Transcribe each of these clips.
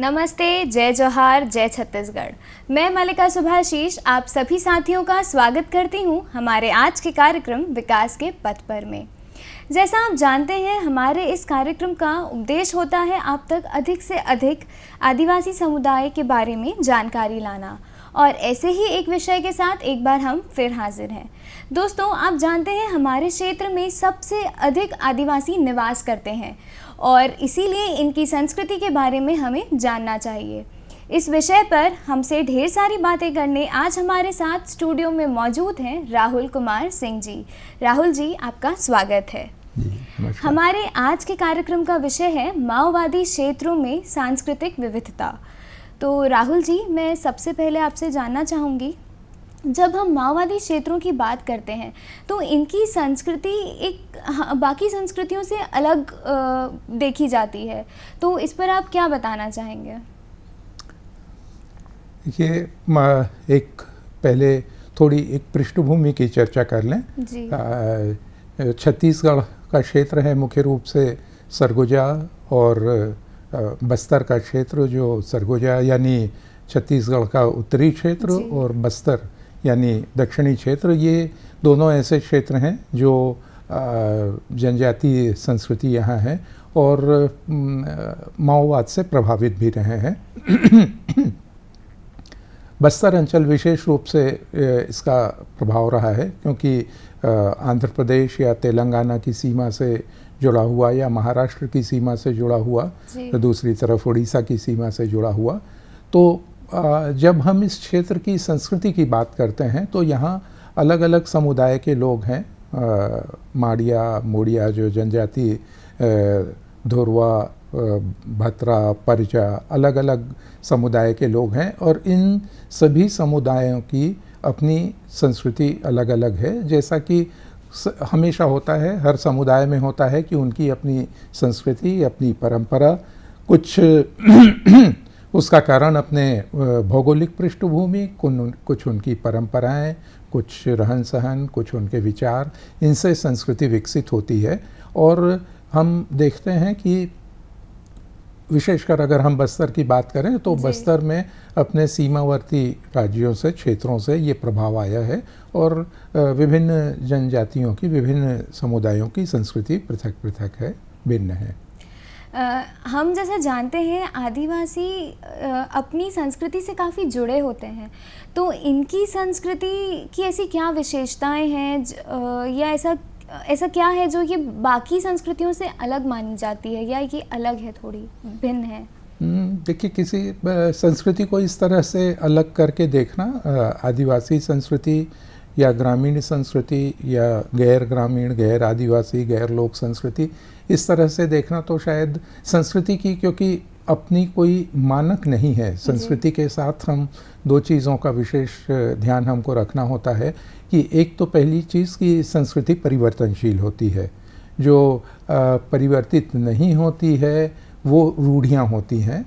नमस्ते, जय जोहार, जय छत्तीसगढ़। मैं मल्लिका सुभाशीष आप सभी साथियों का स्वागत करती हूं हमारे आज के कार्यक्रम विकास के पथ पर में। जैसा आप जानते हैं, हमारे इस कार्यक्रम का उद्देश्य होता है आप तक अधिक से अधिक आदिवासी समुदाय के बारे में जानकारी लाना, और ऐसे ही एक विषय के साथ एक बार हम फिर हाजिर हैं। दोस्तों, आप जानते हैं हमारे क्षेत्र में सबसे अधिक आदिवासी निवास करते हैं और इसीलिए इनकी संस्कृति के बारे में हमें जानना चाहिए। इस विषय पर हमसे ढेर सारी बातें करने आज हमारे साथ स्टूडियो में मौजूद हैं राहुल कुमार सिंह जी। राहुल जी, आपका स्वागत है। हमारे आज के कार्यक्रम का विषय है माओवादी क्षेत्रों में सांस्कृतिक विविधता। तो राहुल जी, मैं सबसे पहले आपसे जानना चाहूँगी, जब हम माओवादी क्षेत्रों की बात करते हैं तो इनकी संस्कृति एक बाकी संस्कृतियों से अलग देखी जाती है, तो इस पर आप क्या बताना चाहेंगे? ये एक पहले थोड़ी एक पृष्ठभूमि की चर्चा कर लें जी। छत्तीसगढ़ का क्षेत्र है मुख्य रूप से सरगुजा और बस्तर का क्षेत्र, जो सरगुजा यानी छत्तीसगढ़ का उत्तरी क्षेत्र और बस्तर यानी दक्षिणी क्षेत्र, ये दोनों ऐसे क्षेत्र हैं जो जनजातीय संस्कृति यहाँ है और माओवाद से प्रभावित भी रहे हैं। बस्तर अंचल विशेष रूप से इसका प्रभाव रहा है क्योंकि आंध्र प्रदेश या तेलंगाना की सीमा से जुड़ा हुआ या महाराष्ट्र की सीमा से जुड़ा हुआ, तो दूसरी तरफ उड़ीसा की सीमा से जुड़ा हुआ। तो जब हम इस क्षेत्र की संस्कृति की बात करते हैं तो यहाँ अलग अलग समुदाय के लोग हैं। माड़िया, मोड़िया जो जनजाति, धुरवा, भतरा, परिजा, अलग अलग समुदाय के लोग हैं और इन सभी समुदायों की अपनी संस्कृति अलग अलग है। जैसा कि हमेशा होता है, हर समुदाय में होता है कि उनकी अपनी संस्कृति, अपनी परंपरा, कुछ उसका कारण अपने भौगोलिक पृष्ठभूमि, कुछ उनकी परंपराएं, कुछ रहन सहन, कुछ उनके विचार, इनसे संस्कृति विकसित होती है। और हम देखते हैं कि विशेषकर अगर हम बस्तर की बात करें तो बस्तर में अपने सीमावर्ती राज्यों से, क्षेत्रों से ये प्रभाव आया है और विभिन्न जनजातियों की, विभिन्न समुदायों की संस्कृति पृथक पृथक है, भिन्न है। हम जैसा जानते हैं आदिवासी अपनी संस्कृति से काफ़ी जुड़े होते हैं, तो इनकी संस्कृति की ऐसी क्या विशेषताएं हैं या ऐसा क्या है जो ये बाकी संस्कृतियों से अलग मानी जाती है, या ये अलग है, थोड़ी भिन्न है? देखिए, किसी संस्कृति को इस तरह से अलग करके देखना, आदिवासी संस्कृति या ग्रामीण संस्कृति या गैर ग्रामीण, गैर आदिवासी, गैर लोक संस्कृति, इस तरह से देखना तो शायद संस्कृति की, क्योंकि अपनी कोई मानक नहीं है। संस्कृति के साथ हम दो चीज़ों का विशेष ध्यान हमको रखना होता है कि एक तो पहली चीज़ कि संस्कृति परिवर्तनशील होती है, जो परिवर्तित नहीं होती है वो रूढ़ियाँ होती हैं।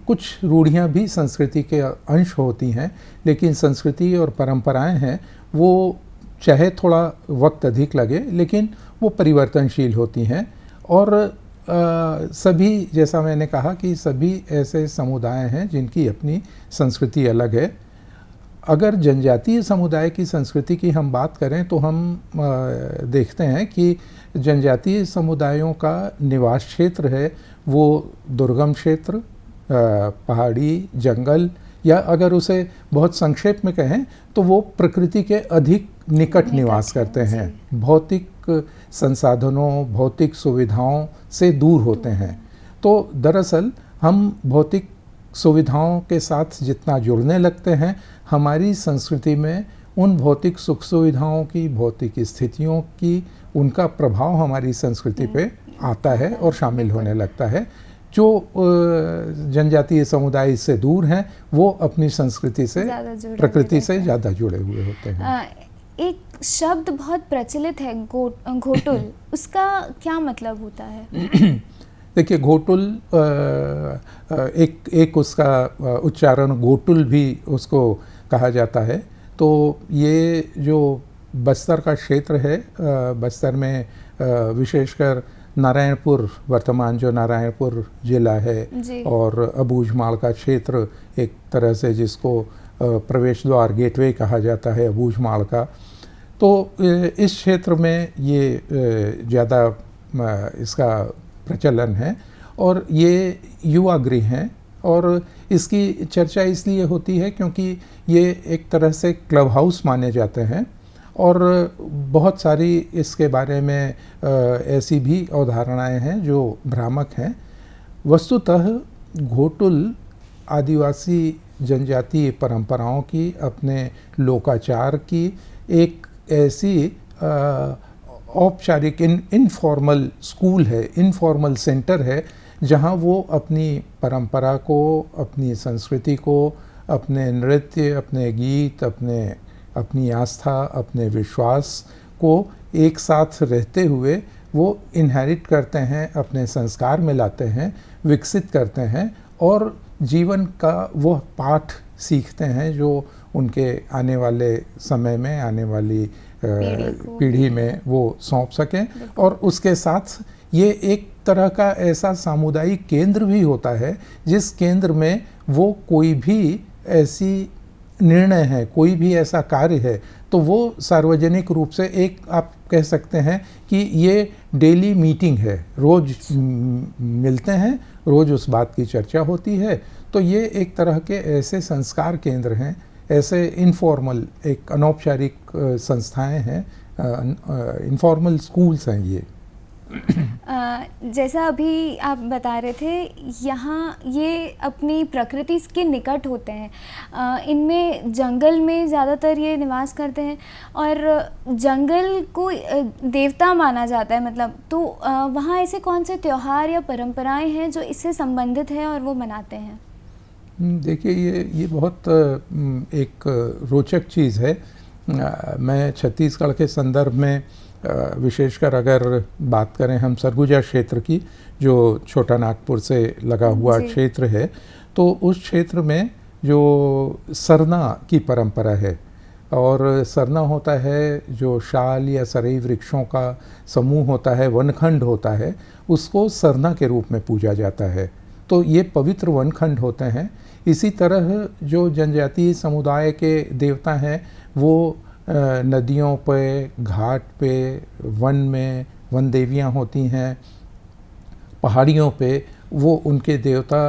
कुछ रूढ़ियाँ भी संस्कृति के अंश होती हैं, लेकिन संस्कृति और परंपराएं हैं वो चाहे थोड़ा वक्त अधिक लगे लेकिन वो परिवर्तनशील होती हैं। और सभी, जैसा मैंने कहा कि सभी ऐसे समुदाय हैं जिनकी अपनी संस्कृति अलग है। अगर जनजातीय समुदाय की संस्कृति की हम बात करें तो हम देखते हैं कि जनजातीय समुदायों का निवास क्षेत्र है वो दुर्गम क्षेत्र, पहाड़ी, जंगल, या अगर उसे बहुत संक्षेप में कहें तो वो प्रकृति के अधिक निकट निवास करते हैं, भौतिक संसाधनों, भौतिक सुविधाओं से दूर होते हैं। तो दरअसल हम भौतिक सुविधाओं के साथ जितना जुड़ने लगते हैं, हमारी संस्कृति में उन भौतिक सुख सुविधाओं की, भौतिक स्थितियों की, उनका प्रभाव हमारी संस्कृति पे आता है और शामिल होने लगता है। जो जनजातीय समुदाय इससे दूर हैं वो अपनी संस्कृति से, प्रकृति से ज़्यादा जुड़े हुए होते हैं। एक शब्द बहुत प्रचलित है, घोटुल, उसका क्या मतलब होता है? देखिए, घोटुल एक उसका उच्चारण गोटुल भी उसको कहा जाता है। तो ये जो बस्तर का क्षेत्र है, बस्तर में विशेषकर नारायणपुर, वर्तमान जो नारायणपुर जिला है, जी। और अबूझमाड़ का क्षेत्र एक तरह से जिसको प्रवेश द्वार गेटवे कहा जाता है अबूझमाड़ का, तो इस क्षेत्र में ये ज़्यादा इसका प्रचलन है और ये युवा गृह हैं। और इसकी चर्चा इसलिए होती है क्योंकि ये एक तरह से क्लब हाउस माने जाते हैं और बहुत सारी इसके बारे में ऐसी भी अवधारणाएं हैं जो भ्रामक हैं। वस्तुतः घोटुल आदिवासी जनजातीय परंपराओं की, अपने लोकाचार की एक ऐसी औपचारिक इनफॉर्मल स्कूल है, इनफॉर्मल सेंटर है, जहां वो अपनी परंपरा को, अपनी संस्कृति को, अपने नृत्य, अपने गीत, अपनी आस्था, अपने विश्वास को एक साथ रहते हुए वो इनहेरिट करते हैं, अपने संस्कार में लाते हैं, विकसित करते हैं और जीवन का वो पाठ सीखते हैं जो उनके आने वाले समय में, आने वाली पीढ़ी में वो सौंप सकें। और उसके साथ ये एक तरह का ऐसा सामुदायिक केंद्र भी होता है जिस केंद्र में वो कोई भी ऐसी निर्णय है, कोई भी ऐसा कार्य है तो वो सार्वजनिक रूप से, एक आप कह सकते हैं कि ये डेली मीटिंग है, रोज मिलते हैं, रोज उस बात की चर्चा होती है। तो ये एक तरह के ऐसे संस्कार केंद्र हैं, ऐसे इनफॉर्मल, एक अनौपचारिक संस्थाएं हैं, इनफॉर्मल स्कूल्स हैं ये। जैसा अभी आप बता रहे थे, यहाँ ये अपनी प्रकृति के निकट होते हैं, इनमें जंगल में ज़्यादातर ये निवास करते हैं और जंगल को देवता माना जाता है, मतलब तो वहाँ ऐसे कौन से त्यौहार या परंपराएं हैं जो इससे संबंधित हैं और वो मनाते हैं? देखिए, ये बहुत एक रोचक चीज़ है। मैं छत्तीसगढ़ के संदर्भ में विशेषकर अगर बात करें हम सरगुजा क्षेत्र की, जो छोटा नागपुर से लगा हुआ क्षेत्र है, तो उस क्षेत्र में जो सरना की परंपरा है, और सरना होता है जो शाल या सरई वृक्षों का समूह होता है, वनखंड होता है, उसको सरना के रूप में पूजा जाता है। तो ये पवित्र वनखंड होते हैं। इसी तरह जो जनजातीय समुदाय के देवता हैं वो नदियों पे, घाट पे, वन में वन देवियाँ होती हैं, पहाड़ियों पे वो उनके देवता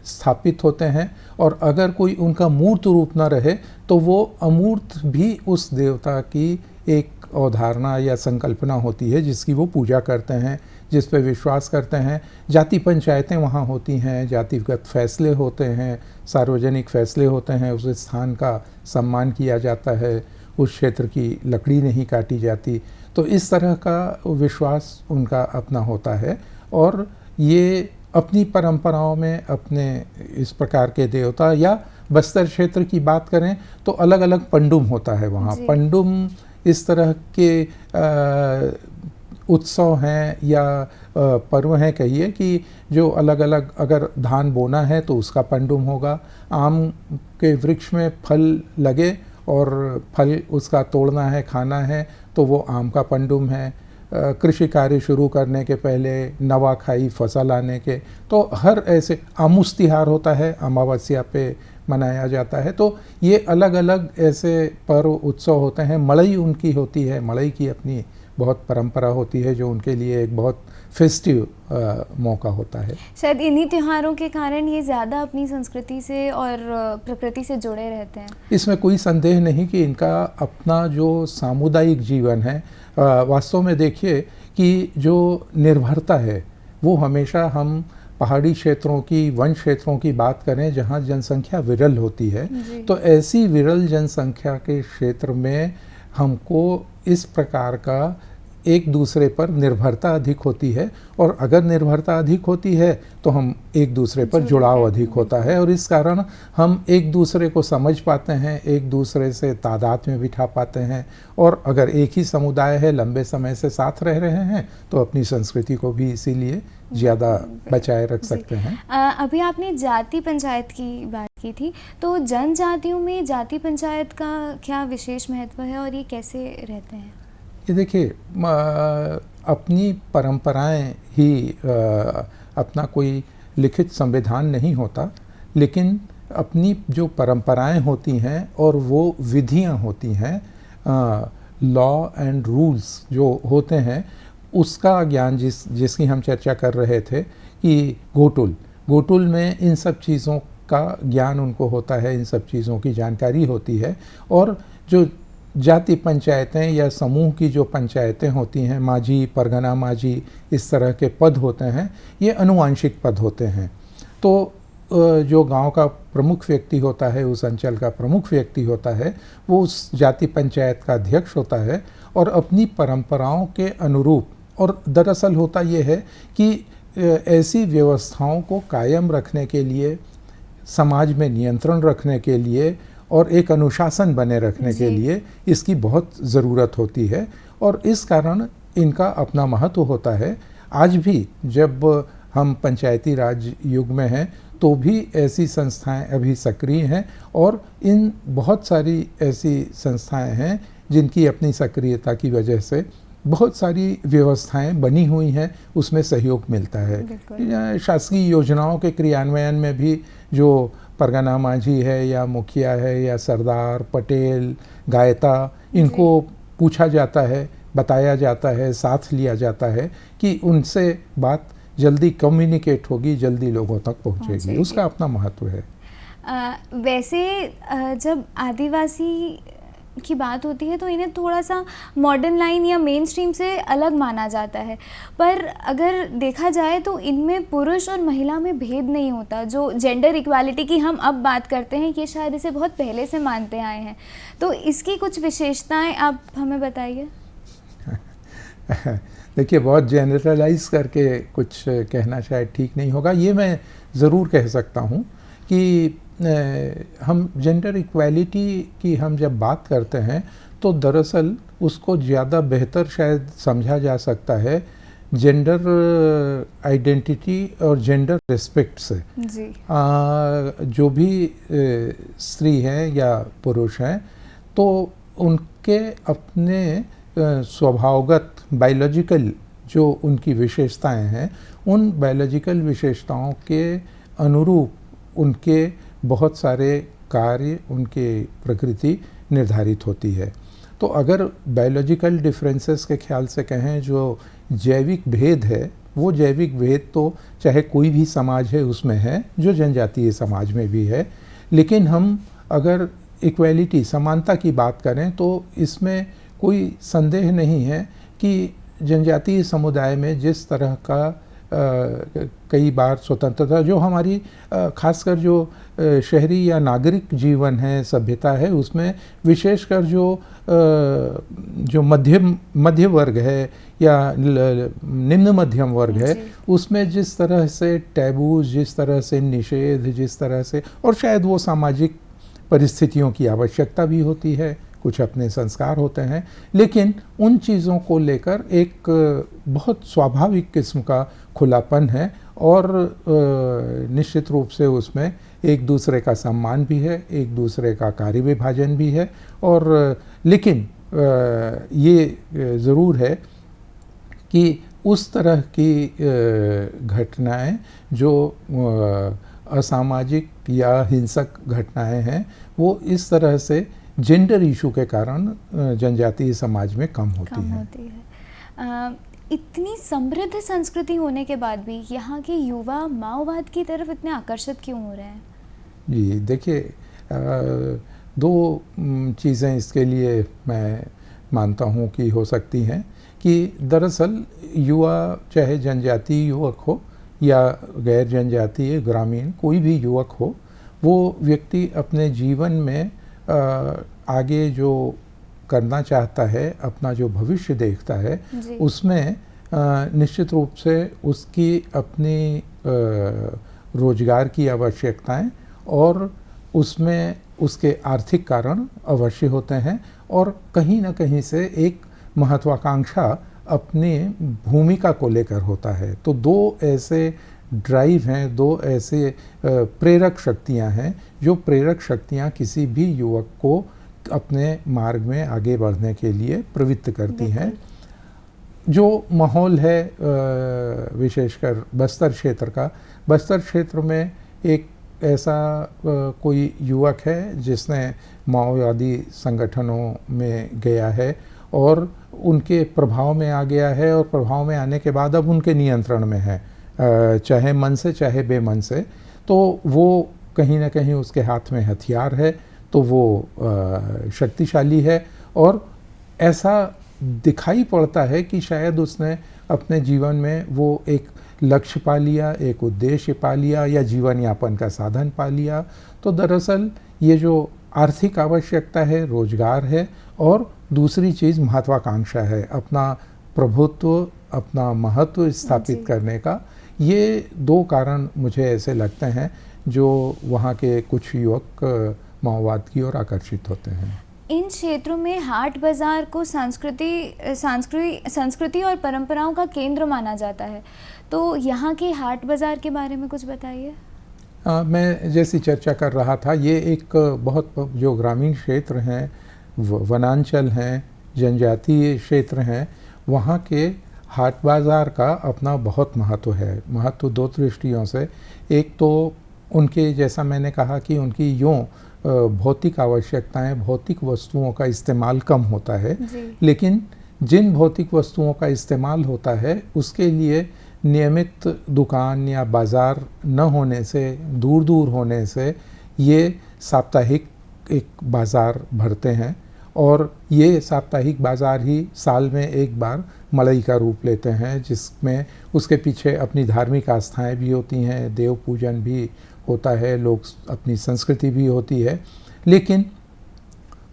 स्थापित होते हैं। और अगर कोई उनका मूर्त रूप न रहे तो वो अमूर्त भी उस देवता की एक अवधारणा या संकल्पना होती है जिसकी वो पूजा करते हैं, जिस पे विश्वास करते हैं। जाति पंचायतें वहाँ होती हैं, जातिगत फैसले होते हैं, सार्वजनिक फैसले होते हैं, उस स्थान का सम्मान किया जाता है, उस क्षेत्र की लकड़ी नहीं काटी जाती। तो इस तरह का विश्वास उनका अपना होता है और ये अपनी परंपराओं में अपने इस प्रकार के देवता, या बस्तर क्षेत्र की बात करें तो अलग अलग पंडुम होता है वहाँ। पंडुम इस तरह के उत्सव हैं या पर्व हैं, कहिए कि जो अलग अलग, अगर धान बोना है तो उसका पंडुम होगा, आम के वृक्ष में फल लगे और फल उसका तोड़ना है, खाना है, तो वो आम का पंडुम है। कृषि कार्य शुरू करने के पहले नवा खाई फसल आने के, तो हर ऐसे आमूस तिहार होता है, अमावस्या पे मनाया जाता है। तो ये अलग अलग ऐसे पर्व उत्सव होते हैं। मड़ई उनकी होती है, मड़ई की अपनी बहुत परंपरा होती है जो उनके लिए एक बहुत फेस्टिव मौका होता है। शायद इन्हीं त्योहारों के कारण ये ज़्यादा अपनी संस्कृति से और प्रकृति से जुड़े रहते हैं। इसमें कोई संदेह नहीं कि इनका अपना जो सामुदायिक जीवन है, वास्तव में देखिए कि जो निर्भरता है वो हमेशा, हम पहाड़ी क्षेत्रों की, वन क्षेत्रों की बात करें जहाँ जनसंख्या विरल होती है, तो ऐसी विरल जनसंख्या के क्षेत्र में हमको इस प्रकार का एक दूसरे पर निर्भरता अधिक होती है। और अगर निर्भरता अधिक होती है तो हम एक दूसरे पर जुड़ाव अधिक होता है और इस कारण हम एक दूसरे को समझ पाते हैं, एक दूसरे से तादाद में बिठा पाते हैं। और अगर एक ही समुदाय है, लंबे समय से साथ रह रहे हैं, तो अपनी संस्कृति को भी इसीलिए ज़्यादा बचाए रख सकते हैं। अभी आपने जाति पंचायत की बात की थी, तो जनजातियों में जाति पंचायत का क्या विशेष महत्व है और ये कैसे रहते हैं? ये देखिए, अपनी परंपराएं ही अपना कोई लिखित संविधान नहीं होता, लेकिन अपनी जो परंपराएं होती हैं और वो विधियां होती हैं, लॉ एंड रूल्स जो होते हैं, उसका ज्ञान जिसकी हम चर्चा कर रहे थे कि गोटुल में इन सब चीज़ों का ज्ञान उनको होता है, इन सब चीज़ों की जानकारी होती है। और जो जाति पंचायतें या समूह की जो पंचायतें होती हैं, माझी, परगना माझी, इस तरह के पद होते हैं, ये अनुवांशिक पद होते हैं। तो जो गांव का प्रमुख व्यक्ति होता है, उस अंचल का प्रमुख व्यक्ति होता है, वो उस जाति पंचायत का अध्यक्ष होता है और अपनी परंपराओं के अनुरूप, और दरअसल होता ये है कि ऐसी व्यवस्थाओं को कायम रखने के लिए, समाज में नियंत्रण रखने के लिए और एक अनुशासन बने रखने के लिए इसकी बहुत ज़रूरत होती है, और इस कारण इनका अपना महत्व होता है। आज भी जब हम पंचायती राज युग में हैं तो भी ऐसी संस्थाएं अभी सक्रिय हैं, और इन बहुत सारी ऐसी संस्थाएं हैं जिनकी अपनी सक्रियता की वजह से बहुत सारी व्यवस्थाएं बनी हुई हैं, उसमें सहयोग मिलता है। शासकीय योजनाओं के क्रियान्वयन में भी जो परगना माझी है या मुखिया है या सरदार, पटेल, गायता, इनको पूछा जाता है, बताया जाता है, साथ लिया जाता है कि उनसे बात जल्दी कम्युनिकेट होगी, जल्दी लोगों तक पहुंचेगी। उसका अपना महत्व है। वैसे जब आदिवासी की बात होती है तो इन्हें थोड़ा सा मॉडर्न लाइन या मेन स्ट्रीम से अलग माना जाता है, पर अगर देखा जाए तो इनमें पुरुष और महिला में भेद नहीं होता। जो जेंडर इक्वालिटी की हम अब बात करते हैं, ये शायद इसे बहुत पहले से मानते आए हैं, तो इसकी कुछ विशेषताएं आप हमें बताइए। देखिए, बहुत जनरलाइज करके कुछ कहना शायद ठीक नहीं होगा। ये मैं ज़रूर कह सकता हूँ कि हम जेंडर इक्वालिटी की हम जब बात करते हैं तो दरअसल उसको ज़्यादा बेहतर शायद समझा जा सकता है जेंडर आइडेंटिटी और जेंडर रिस्पेक्ट से। जी। जो भी स्त्री हैं या पुरुष हैं, तो उनके अपने स्वभावगत बायोलॉजिकल जो उनकी विशेषताएं हैं, उन बायोलॉजिकल विशेषताओं के अनुरूप उनके बहुत सारे कार्य, उनके प्रकृति निर्धारित होती है। तो अगर बायोलॉजिकल डिफरेंसेस के ख्याल से कहें, जो जैविक भेद है, वो जैविक भेद तो चाहे कोई भी समाज है उसमें है, जो जनजातीय समाज में भी है। लेकिन हम अगर इक्वालिटी, समानता की बात करें तो इसमें कोई संदेह नहीं है कि जनजातीय समुदाय में जिस तरह का कई बार स्वतंत्रता, जो हमारी खासकर जो शहरी या नागरिक जीवन है, सभ्यता है, उसमें विशेषकर जो मध्य वर्ग है या निम्न मध्यम वर्ग है, उसमें जिस तरह से टैबूज, जिस तरह से निषेध, जिस तरह से, और शायद वो सामाजिक परिस्थितियों की आवश्यकता भी होती है, कुछ अपने संस्कार होते हैं, लेकिन उन चीज़ों को लेकर एक बहुत स्वाभाविक किस्म का खुलापन है, और निश्चित रूप से उसमें एक दूसरे का सम्मान भी है, एक दूसरे का कार्य विभाजन भी है। और लेकिन ये ज़रूर है कि उस तरह की घटनाएं जो असामाजिक या हिंसक घटनाएं हैं, वो इस तरह से जेंडर इशू के कारण जनजातीय समाज में कम होती है। इतनी समृद्ध संस्कृति होने के बाद भी यहाँ के युवा माओवाद की तरफ इतने आकर्षित क्यों हो रहे हैं? जी देखिए, दो चीज़ें इसके लिए मैं मानता हूँ कि हो सकती हैं कि दरअसल युवा, चाहे जनजातीय युवक हो या गैर जनजातीय ग्रामीण कोई भी युवक हो, वो व्यक्ति अपने जीवन में आगे जो करना चाहता है, अपना जो भविष्य देखता है, उसमें निश्चित रूप से उसकी अपनी रोजगार की आवश्यकताएं और उसमें उसके आर्थिक कारण अवश्य होते हैं, और कहीं ना कहीं से एक महत्वाकांक्षा अपनी भूमिका को लेकर होता है। तो दो ऐसे ड्राइव हैं, दो ऐसे प्रेरक शक्तियां हैं, जो प्रेरक शक्तियां किसी भी युवक को अपने मार्ग में आगे बढ़ने के लिए प्रवृत्त करती हैं। जो माहौल है विशेषकर बस्तर क्षेत्र का, बस्तर क्षेत्र में एक ऐसा कोई युवक है जिसने माओवादी संगठनों में गया है और उनके प्रभाव में आ गया है, और प्रभाव में आने के बाद अब उनके नियंत्रण में है, चाहे मन से चाहे बेमन से। तो वो कहीं ना कहीं उसके हाथ में हथियार है, तो वो शक्तिशाली है, और ऐसा दिखाई पड़ता है कि शायद उसने अपने जीवन में वो एक लक्ष्य पा लिया, एक उद्देश्य पा लिया, या जीवन यापन का साधन पा लिया। तो दरअसल ये जो आर्थिक आवश्यकता है, रोजगार है, और दूसरी चीज़ महत्वाकांक्षा है, अपना प्रभुत्व, अपना महत्व स्थापित करने का। ये दो कारण मुझे ऐसे लगते हैं जो वहाँ के कुछ युवक माओवाद की ओर आकर्षित होते हैं। इन क्षेत्रों में हाट बाज़ार को संस्कृति और परंपराओं का केंद्र माना जाता है, तो यहाँ के हाट बाज़ार के बारे में कुछ बताइए। मैं जैसी चर्चा कर रहा था, ये एक बहुत जो ग्रामीण क्षेत्र हैं, वनांचल हैं, जनजातीय क्षेत्र हैं, वहाँ के हाट बाज़ार का अपना बहुत महत्व है। महत्व दो दृष्टियों से, एक तो उनके, जैसा मैंने कहा कि उनकी यूँ भौतिक आवश्यकताएं, भौतिक वस्तुओं का इस्तेमाल कम होता है, लेकिन जिन भौतिक वस्तुओं का इस्तेमाल होता है उसके लिए नियमित दुकान या बाज़ार न होने से, दूर दूर होने से, ये साप्ताहिक एक बाज़ार भरते हैं, और ये साप्ताहिक बाज़ार ही साल में एक बार मड़ई का रूप लेते हैं, जिसमें उसके पीछे अपनी धार्मिक आस्थाएं भी होती हैं, देव पूजन भी होता है, लोग अपनी संस्कृति भी होती है, लेकिन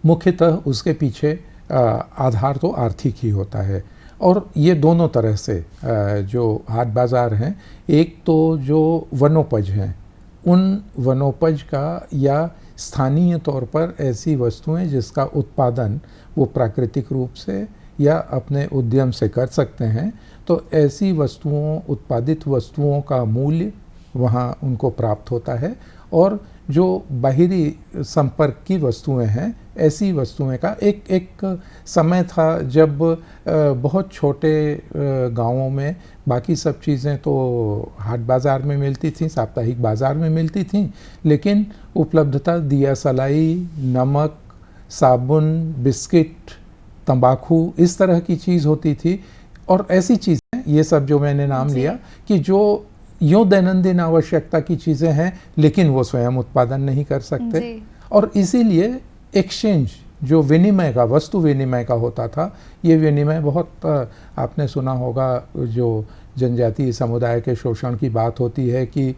मुख्यतः उसके पीछे आधार तो आर्थिक ही होता है। और ये दोनों तरह से जो हाट बाज़ार हैं, एक तो जो वनोपज हैं, उन वनोपज का या स्थानीय तौर पर ऐसी वस्तुएं जिसका उत्पादन वो प्राकृतिक रूप से या अपने उद्यम से कर सकते हैं, तो ऐसी वस्तुओं, उत्पादित वस्तुओं का मूल्य वहाँ उनको प्राप्त होता है। और जो बाहरी संपर्क की वस्तुएं हैं, ऐसी वस्तुएं का एक समय था जब बहुत छोटे गांवों में बाकी सब चीज़ें तो हाट बाज़ार में मिलती थीं, साप्ताहिक बाज़ार में मिलती थीं, लेकिन उपलब्धता दिया सलाई, नमक, साबुन, बिस्किट, तंबाकू, इस तरह की चीज़ होती थी। और ऐसी चीज़ें, ये सब जो मैंने नाम लिया, कि जो यूँ दैनंदिन आवश्यकता की चीज़ें हैं, लेकिन वो स्वयं उत्पादन नहीं कर सकते, और इसीलिए एक्सचेंज, जो विनिमय का, वस्तु विनिमय का होता था, ये विनिमय बहुत, आपने सुना होगा, जो जनजातीय समुदाय के शोषण की बात होती है कि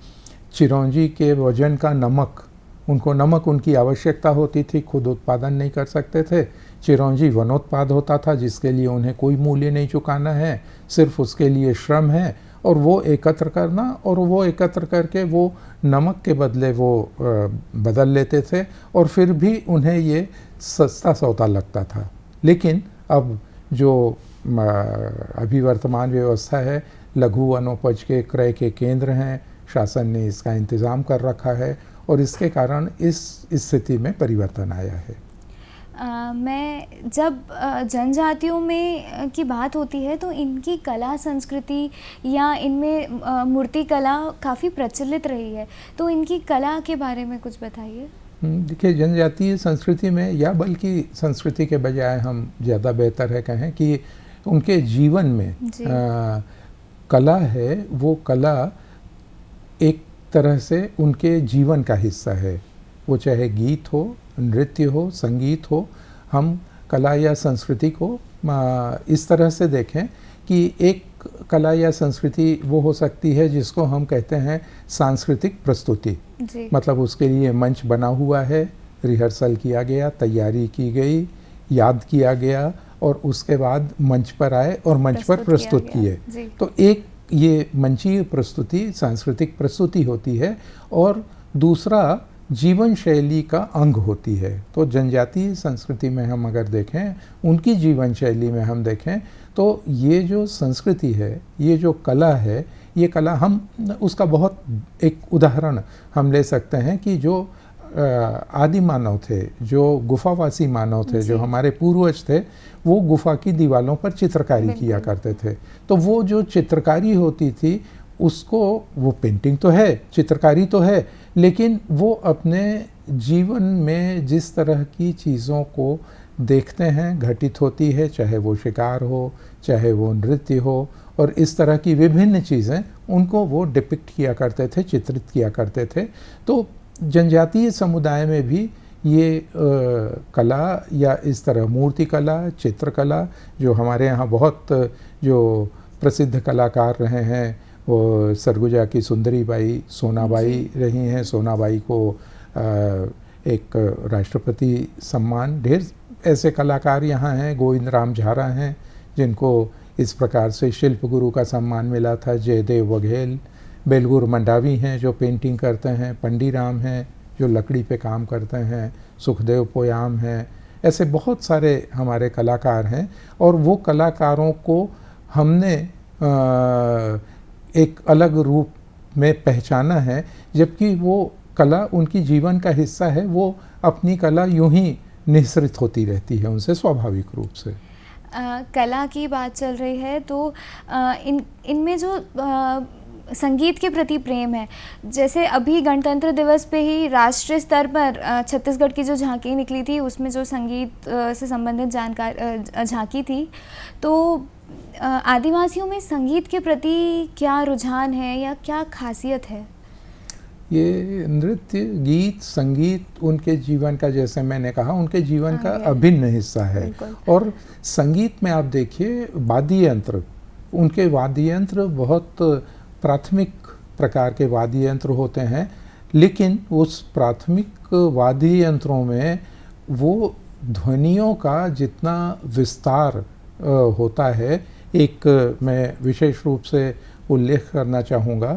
चिरौंजी के वजन का नमक, उनको नमक उनकी आवश्यकता होती थी, खुद उत्पादन नहीं कर सकते थे। चिरौंजी वनोत्पाद होता था जिसके लिए उन्हें कोई मूल्य नहीं चुकाना है, सिर्फ उसके लिए श्रम है, और वो एकत्र करना, और वो एकत्र करके वो नमक के बदले वो बदल लेते थे, और फिर भी उन्हें ये सस्ता सौदा लगता था। लेकिन अब जो अभी वर्तमान व्यवस्था है, लघु वनोपज के क्रय के केंद्र हैं, शासन ने इसका इंतज़ाम कर रखा है, और इसके कारण इस स्थिति में परिवर्तन आया है। मैं जब जनजातियों में की बात होती है तो इनकी कला संस्कृति या इनमें मूर्ति कला काफ़ी प्रचलित रही है, तो इनकी कला के बारे में कुछ बताइए। देखिए, जनजातीय संस्कृति में, या बल्कि संस्कृति के बजाय हम ज़्यादा बेहतर है कहें कि उनके जीवन में कला है, वो कला एक तरह से उनके जीवन का हिस्सा है। वो चाहे गीत हो, नृत्य हो, संगीत हो, हम कला या संस्कृति को इस तरह से देखें कि एक कला या संस्कृति वो हो सकती है जिसको हम कहते हैं सांस्कृतिक प्रस्तुति। मतलब उसके लिए मंच बना हुआ है, रिहर्सल किया गया, तैयारी की गई, याद किया गया, और उसके बाद मंच पर आए और मंच पर प्रस्तुत किए। तो एक ये मंचीय प्रस्तुति, सांस्कृतिक प्रस्तुति होती है, और दूसरा जीवन शैली का अंग होती है। तो जनजातीय संस्कृति में हम अगर देखें, उनकी जीवन शैली में हम देखें, तो ये जो संस्कृति है, ये जो कला है, ये कला हम उसका बहुत एक उदाहरण हम ले सकते हैं कि जो आदि मानव थे, जो गुफावासी मानव थे, जो हमारे पूर्वज थे, वो गुफा की दीवारों पर चित्रकारी किया करते थे। तो वो जो चित्रकारी होती थी उसको, वो पेंटिंग तो है, चित्रकारी तो है, लेकिन वो अपने जीवन में जिस तरह की चीज़ों को देखते हैं घटित होती है, चाहे वो शिकार हो, चाहे वो नृत्य हो, और इस तरह की विभिन्न चीज़ें उनको वो डिपिक्ट किया करते थे, चित्रित किया करते थे। तो जनजातीय समुदाय में भी ये कला या इस तरह मूर्ति कला, चित्रकला, जो हमारे यहाँ बहुत जो प्रसिद्ध कलाकार रहे हैं वो सरगुजा की सुंदरी बाई, सोनाबाई रही हैं। सोनाबाई को एक राष्ट्रपति सम्मान, ढेर ऐसे कलाकार यहाँ हैं, गोविंद राम झारा हैं जिनको इस प्रकार से शिल्प गुरु का सम्मान मिला था, जयदेव वघेल, बेलगुर मंडावी हैं जो पेंटिंग करते हैं, पंडीराम हैं जो लकड़ी पे काम करते हैं, सुखदेव पोयाम हैं, ऐसे बहुत सारे हमारे कलाकार हैं। और वो कलाकारों को हमने एक अलग रूप में पहचाना है, जबकि वो कला उनकी जीवन का हिस्सा है, वो अपनी कला यूं ही निःसृत होती रहती है उनसे स्वाभाविक रूप से। कला की बात चल रही है तो इनमें जो संगीत के प्रति प्रेम है, जैसे अभी गणतंत्र दिवस पे ही राष्ट्रीय स्तर पर छत्तीसगढ़ की जो झांकी निकली थी उसमें जो संगीत से संबंधित झांकी थी, तो आदिवासियों में संगीत के प्रति क्या रुझान है या क्या खासियत है? ये नृत्य, गीत, संगीत उनके जीवन का, जैसे मैंने कहा, उनके जीवन का अभिन्न हिस्सा है। और संगीत में आप देखिए वाद्य यंत्र, उनके वाद्य यंत्र बहुत प्राथमिक प्रकार के वाद्य यंत्र होते हैं, लेकिन उस प्राथमिक वाद्य यंत्रों में वो ध्वनियों का जितना विस्तार होता है, एक मैं विशेष रूप से उल्लेख करना चाहूँगा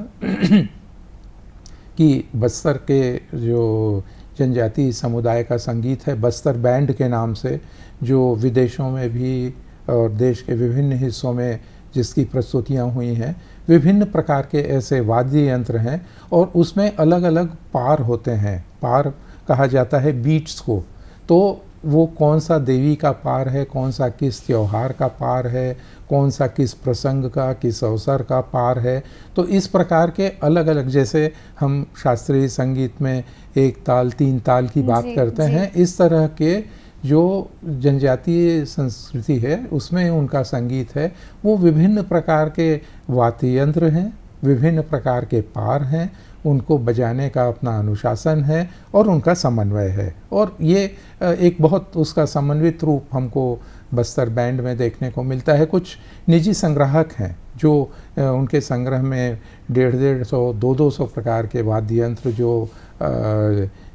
कि बस्तर के जो जनजातीय समुदाय का संगीत है, बस्तर बैंड के नाम से, जो विदेशों में भी और देश के विभिन्न हिस्सों में जिसकी प्रस्तुतियाँ हुई हैं, विभिन्न प्रकार के ऐसे वाद्य यंत्र हैं और उसमें अलग अलग पार होते हैं। पार कहा जाता है बीट्स को। तो वो कौन सा देवी का पार है, कौन सा किस त्योहार का पार है, कौन सा किस प्रसंग का, किस अवसर का पार है। तो इस प्रकार के अलग अलग, जैसे हम शास्त्रीय संगीत में एक ताल तीन ताल की बात करते हैं, इस तरह के जो जनजातीय संस्कृति है उसमें उनका संगीत है, वो विभिन्न प्रकार के वाद्य यंत्र हैं, विभिन्न प्रकार के पार हैं, उनको बजाने का अपना अनुशासन है और उनका समन्वय है। और ये एक बहुत उसका समन्वित रूप हमको बस्तर बैंड में देखने को मिलता है। कुछ निजी संग्राहक हैं जो उनके संग्रह में 150-150, 200 प्रकार के वाद्य यंत्र जो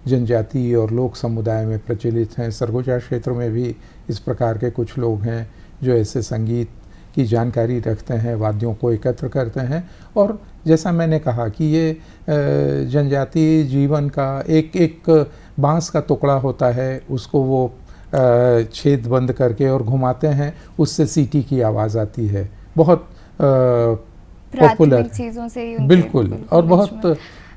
जनजातीय और लोक समुदाय में प्रचलित हैं। सरगुजा क्षेत्र में भी इस प्रकार के कुछ लोग हैं जो ऐसे संगीत की जानकारी रखते हैं, वाद्यों को एकत्र करते हैं। और जैसा मैंने कहा कि ये जनजातीय जीवन का एक एक बांस का टुकड़ा होता है, उसको वो छेद बंद करके और घुमाते हैं, उससे सीटी की आवाज़ आती है। बहुत पॉपुलर चीज़ों से बिल्कुल, और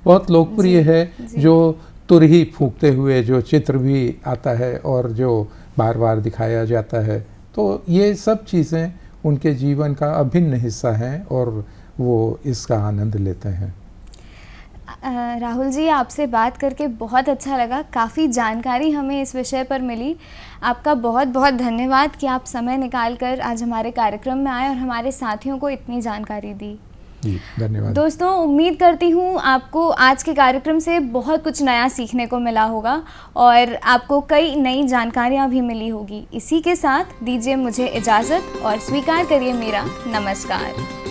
बहुत लोकप्रिय है। जो तुरही फूंकते हुए जो चित्र भी आता है और जो बार बार दिखाया जाता है, तो ये सब चीज़ें उनके जीवन का अभिन्न हिस्सा हैं और वो इसका आनंद लेते हैं। राहुल जी, आपसे बात करके बहुत अच्छा लगा, काफ़ी जानकारी हमें इस विषय पर मिली। आपका बहुत बहुत धन्यवाद कि आप समय निकालकर आज हमारे कार्यक्रम में आए और हमारे साथियों को इतनी जानकारी दी। जी धन्यवाद। दोस्तों, उम्मीद करती हूँ आपको आज के कार्यक्रम से बहुत कुछ नया सीखने को मिला होगा और आपको कई नई जानकारियाँ भी मिली होगी। इसी के साथ दीजिए मुझे इजाज़त और स्वीकार करिए मेरा नमस्कार।